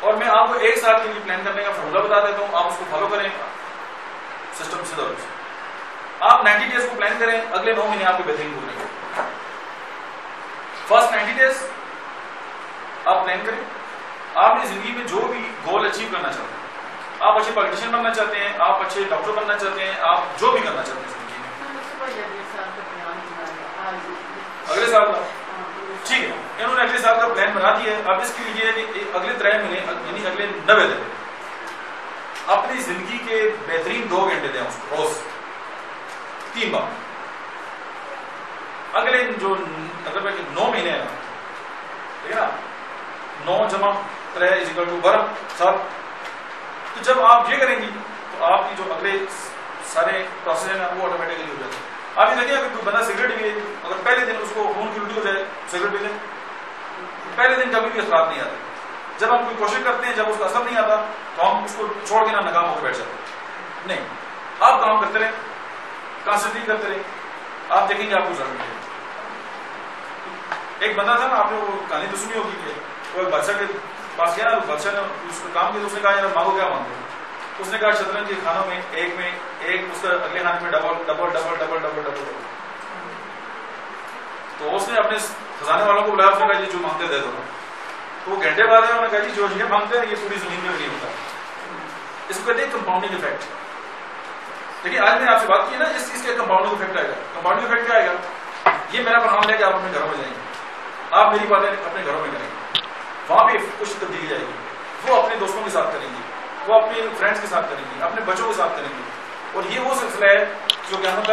और मैं आपको 1 साल के लिए प्लान करने का फॉर्मूला बता देता हूं, आप उसको फॉलो करें, सिस्टम सीधा हो। आप 90 डेज को प्लान करें, अगले 9 महीने आपके बेहतरीन गुजरेंगे। फर्स्ट 90 डेज आप प्लान करें, आप इस जिंदगी में जो भी गोल अचीव करना चाहते हैं, आप अच्छे पॉलिटिशियन बनना चाहते हैं, आप अच्छे डॉक्टर बनना चाहते हैं, आप जो भी करना चाहते हैं जिंदगी में, अगले साल का ठीक है, इन्होंने अगले साल का प्लान बना दिया है। अब इसके लिए कि अगले 3 महीने यानी अगले 90 दिन अपनी जिंदगी के बेहतरीन 2 घंटे दें उसको रोज 3 बार। अगले जो अगर 9 महीने है, ठीक है ना, 9 जमा 3 इक्वल टू 12 साल। तो जब आप ये करेंगी तो आपकी जो अगले सारे प्रोसेस है ना वो ऑटोमेटिकली हो जाएगा। आप ये देखिए, अगर कोई बंदा सिगरेट पिए, अगर पहले दिन उसको खून की उल्टी हो जाए सिगरेट पीने, पहले दिन कभी भी असरात नहीं आते। जब हम कोई कोशिश करते हैं, जब उसका असर नहीं आता तो हम उसको छोड़ के ना नाकाम होकर बैठ जाते हैं। नहीं, आप काम करते रहे, कंसंट्रेट करते रहे, आप देखेंगे आपको जरूर मिलेगा। एक बंदा था ना, आपने वो कहानी तो सुनी होगी, वो एक बादशाह के पास गया ना, बादशाह ने उसको काम किया, उसने कहा यार मांगो क्या मांगो, उसने कहा शतरंज के खानों में एक उसका अगले खाने में double double double double double double. तो उसने अपने खजाने वालों को बुलाया, उसने कहा जी जो मांगते दे दो। तो वो घंटे बाद उन्होंने कहा जी जो ये मांगते हैं ये पूरी जमीन में भी नहीं होता। इसको कहते हैं कंपाउंडिंग इफेक्ट। देखिए आज मैंने आपसे बात की ना, इस चीज का कंपाउंडिंग इफेक्ट आएगा। कंपाउंडिंग इफेक्ट क्या आएगा? ये मेरा प्रणाम लेके आप अपने घरों में जाएंगे, आप मेरी बातें अपने घरों में करेंगे, वहां पे कुछ तब्दीली आएगी। वो अपने दोस्तों के साथ करेंगी, वो अपने फ्रेंड्स के साथ करेंगी, अपने बच्चों के साथ करेंगी, और ये वो सिलसिला है जो क़यामत